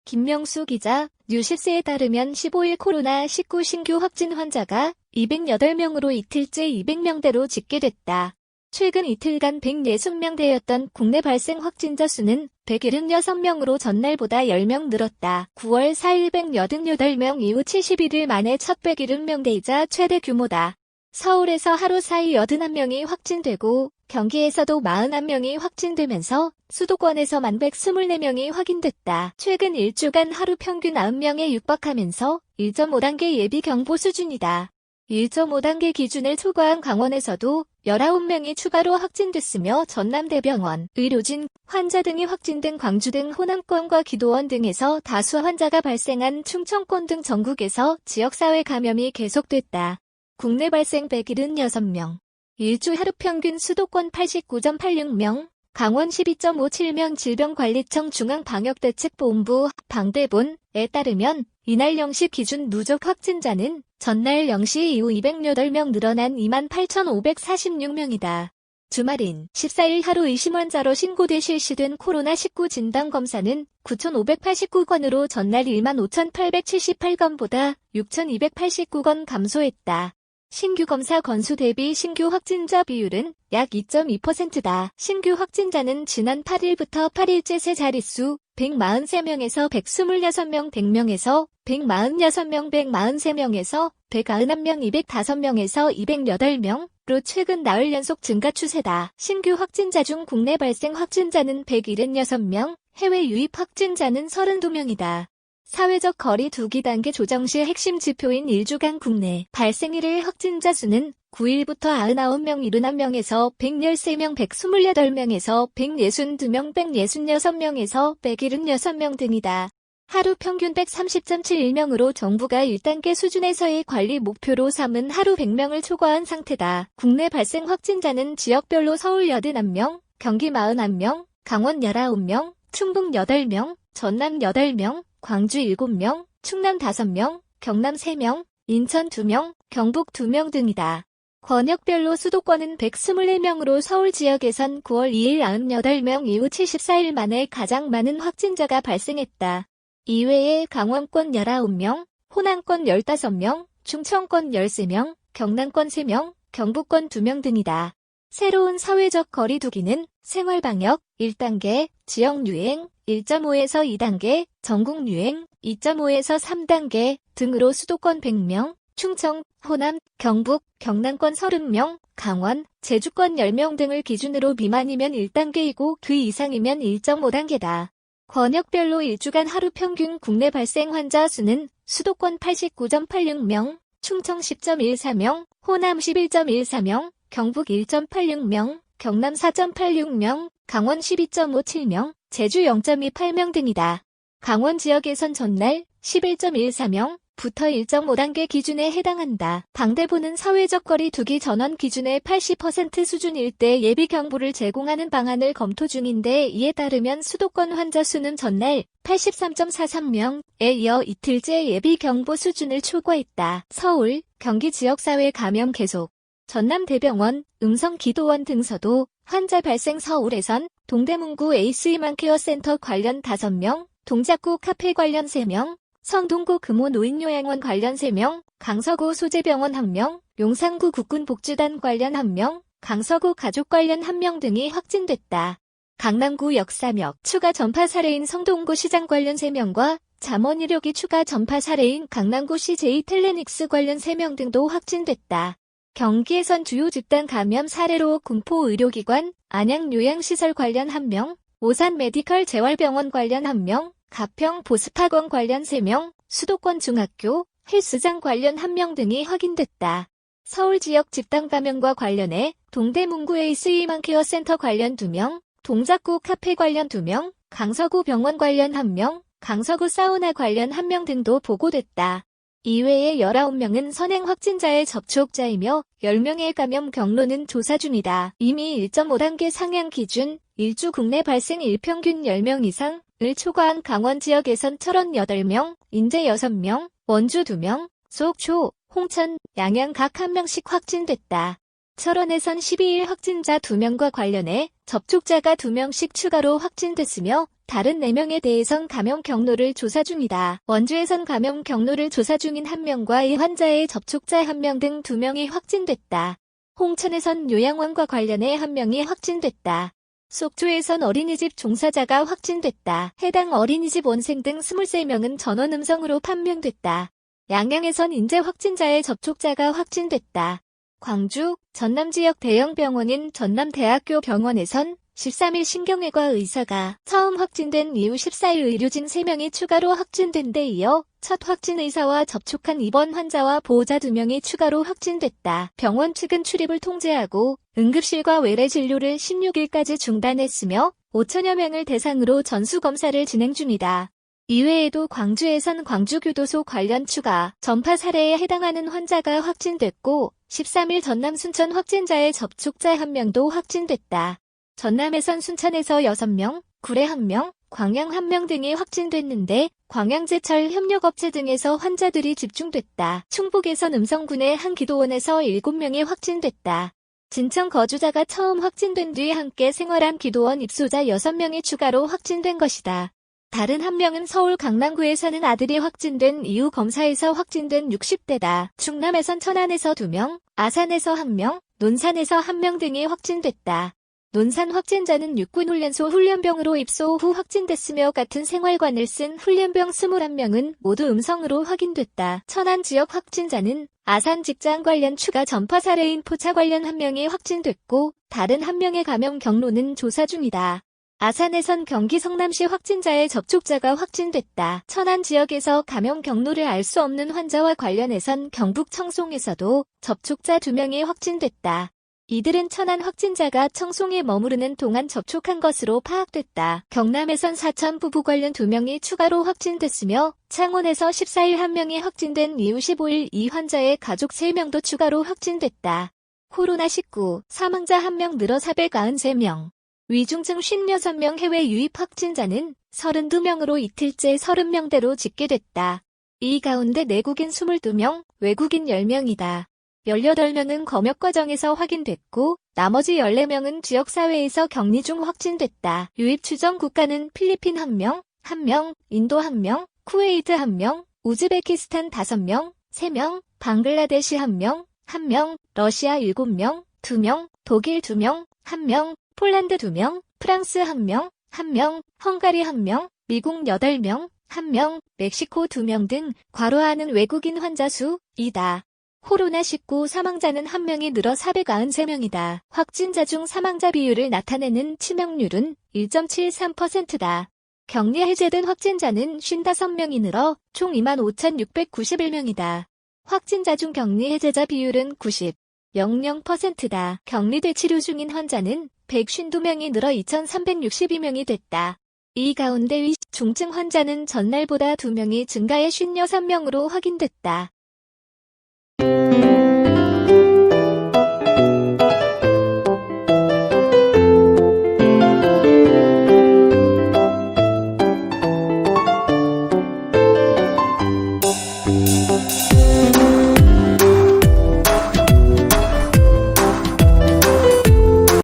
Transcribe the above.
김명수 기자, 뉴시스에 따르면 15일 코로나19 신규 확진 환자가 208명으로 이틀째 200명대로 집계됐다. 최근 이틀간 160명대였던 국내 발생 확진자 수는 176명으로 전날보다 10명 늘었다. 9월 4일 188명 이후 71일 만에 첫 170명대이자 최대 규모다. 서울에서 하루 사이 81명이 확진되고 경기에서도 41명이 확진되면서 수도권에서만 124명이 확인됐다. 최근 일주간 하루 평균 90명에 육박하면서 1.5단계 예비경보 수준이다. 1.5단계 기준을 초과한 강원에서도 19명이 추가로 확진됐으며 전남대병원, 의료진, 환자 등이 확진된 광주 등 호남권과 기도원 등에서 다수 환자가 발생한 충청권 등 전국에서 지역사회 감염이 계속됐다. 국내 발생 176명. 일주 하루 평균 수도권 89.86명, 강원 12.57명 질병관리청 중앙방역대책본부 방대본에 따르면 이날 0시 기준 누적 확진자는 전날 0시 이후 208명 늘어난 28,546명이다. 주말인 14일 하루 의심 환자로 신고돼 실시된 코로나19 진단검사는 9,589건으로 전날 15,878건보다 6,289건 감소했다. 신규 검사 건수 대비 신규 확진자 비율은 약 2.2%다. 신규 확진자는 지난 8일부터 8일째 세 자릿수 143명에서 126명 100명에서 146명 143명에서 191명 205명에서 208명으로 최근 나흘 연속 증가 추세다. 신규 확진자 중 국내 발생 확진자는 176명, 해외 유입 확진자는 32명이다. 사회적 거리 두기 단계 조정 시 핵심 지표인 1주간 국내 발생일의 확진자 수는 9일부터 99명 71명에서 113명 128명에서 162명 166명에서 176명 등이다. 하루 평균 130.71명으로 정부가 1단계 수준에서의 관리 목표로 삼은 하루 100명을 초과한 상태다. 국내 발생 확진자는 지역별로 서울 81명, 경기 41명, 강원 19명, 충북 8명, 전남 8명, 광주 7명, 충남 5명, 경남 3명, 인천 2명, 경북 2명 등이다. 권역별로 수도권은 124명으로 서울 지역에선 9월 2일 98명 이후 74일 만에 가장 많은 확진자가 발생했다. 이외에 강원권 19명, 호남권 15명, 충청권 13명, 경남권 3명, 경북권 2명 등이다. 새로운 사회적 거리 두기는 생활방역 1단계, 지역유행 1.5에서 2단계, 전국유행 2.5에서 3단계 등으로 수도권 100명, 충청, 호남, 경북, 경남권 30명, 강원, 제주권 10명 등을 기준으로 미만이면 1단계이고 그 이상이면 1.5단계다. 권역별로 일주간 하루 평균 국내 발생 환자 수는 수도권 89.86명, 충청 10.14명, 호남 11.14명, 경북 1.86명, 경남 4.86명, 강원 12.57명, 제주 0.28명 등이다. 강원 지역에선 전날 11.14명, 부터 1.5단계 기준에 해당한다. 방대본은 사회적 거리 두기 전원 기준의 80% 수준일 때 예비 경보를 제공하는 방안을 검토 중인데 이에 따르면 수도권 환자 수는 전날 83.43명에 이어 이틀째 예비 경보 수준을 초과했다. 서울, 경기 지역사회 감염 계속. 전남대병원, 음성기도원 등서도 환자 발생. 서울에선 동대문구 에이스이만케어센터 관련 5명, 동작구 카페 관련 3명, 성동구 금호 노인요양원 관련 3명, 강서구 소재병원 1명, 용산구 국군복지단 관련 1명, 강서구 가족 관련 1명 등이 확진됐다. 강남구 역삼역 추가 전파 사례인 성동구 시장 관련 3명과 잠원의료기 추가 전파 사례인 강남구 CJ텔레닉스 관련 3명 등도 확진됐다. 경기에선 주요 집단 감염 사례로 군포의료기관, 안양요양시설 관련 1명, 오산 메디컬 재활병원 관련 1명, 가평 보습학원 관련 3명, 수도권 중학교, 헬스장 관련 1명 등이 확인됐다. 서울 지역 집단 감염과 관련해 동대문구 에이스이만케어센터 관련 2명, 동작구 카페 관련 2명, 강서구 병원 관련 1명, 강서구 사우나 관련 1명 등도 보고됐다. 이외에 19명은 선행 확진자의 접촉자이며 10명의 감염 경로는 조사 중이다. 이미 1.5단계 상향 기준, 일주 국내 발생 일평균 10명 이상을 초과한 강원 지역에선 철원 8명, 인제 6명, 원주 2명, 속초, 홍천, 양양 각 1명씩 확진됐다. 철원에선 12일 확진자 2명과 관련해 접촉자가 2명씩 추가로 확진됐으며 다른 4명에 대해선 감염 경로를 조사 중이다. 원주에선 감염 경로를 조사 중인 1명과 이 환자의 접촉자 1명 등 2명이 확진됐다. 홍천에선 요양원과 관련해 1명이 확진됐다. 속초에선 어린이집 종사자가 확진됐다. 해당 어린이집 원생 등 23명은 전원 음성으로 판명됐다. 양양에선 인제 확진자의 접촉자가 확진됐다. 광주, 전남 지역 대형 병원인 전남대학교 병원에선 13일 신경외과 의사가 처음 확진된 이후 14일 의료진 3명이 추가로 확진된 데 이어 첫 확진 의사와 접촉한 입원 환자와 보호자 2명이 추가로 확진됐다. 병원 측은 출입을 통제하고 응급실과 외래 진료를 16일까지 중단했으며 5천여 명을 대상으로 전수검사를 진행 중이다. 이외에도 광주에선 광주교도소 관련 추가 전파 사례에 해당하는 환자가 확진됐고 13일 전남 순천 확진자의 접촉자 1명도 확진됐다. 전남에선 순천에서 6명, 구례 1명, 광양 1명 등이 확진됐는데 광양제철 협력업체 등에서 환자들이 집중됐다. 충북에선 음성군의 한 기도원에서 7명이 확진됐다. 진천 거주자가 처음 확진된 뒤 함께 생활한 기도원 입소자 6명이 추가로 확진된 것이다. 다른 1명은 서울 강남구에 사는 아들이 확진된 이후 검사에서 확진된 60대다. 충남에선 천안에서 2명, 아산에서 1명, 논산에서 1명 등이 확진됐다. 논산 확진자는 육군훈련소 훈련병으로 입소 후 확진됐으며 같은 생활관을 쓴 훈련병 21명은 모두 음성으로 확인됐다. 천안 지역 확진자는 아산 직장 관련 추가 전파 사례인 포차 관련 1명이 확진됐고 다른 1명의 감염 경로는 조사 중이다. 아산에선 경기 성남시 확진자의 접촉자가 확진됐다. 천안 지역에서 감염 경로를 알 수 없는 환자와 관련해선 경북 청송에서도 접촉자 2명이 확진됐다. 이들은 천안 확진자가 청송에 머무르는 동안 접촉한 것으로 파악됐다. 경남에선 사천 부부 관련 2명이 추가로 확진됐으며 창원에서 14일 1명이 확진된 이후 15일 이 환자의 가족 3명도 추가로 확진됐다. 코로나19 사망자 1명 늘어 493명. 위중증 56명 해외 유입 확진자는 32명으로 이틀째 30명대로 집계됐다. 이 가운데 내국인 22명, 외국인 10명이다. 18명은 검역 과정에서 확인됐고 나머지 14명은 지역사회에서 격리 중 확진됐다. 유입 추정 국가는 필리핀 1명, 인도 1명, 쿠웨이트 1명, 우즈베키스탄 5명, 3명, 방글라데시 1명, 러시아 7명, 2명, 독일 2명, 1명, 폴란드 2명, 프랑스 1명, 헝가리 1명, 미국 8명, 1명, 멕시코 2명 등 과로하는 외국인 환자 수이다. 코로나19 사망자는 1명이 늘어 493명이다. 확진자 중 사망자 비율을 나타내는 치명률은 1.73%다. 격리 해제된 확진자는 55명이 늘어 총 25,691명이다. 확진자 중 격리 해제자 비율은 90.00%다. 격리돼 치료 중인 환자는 152명이 늘어 2,362명이 됐다. 이 가운데 중증 환자는 전날보다 2명이 증가해 56명으로 확인됐다.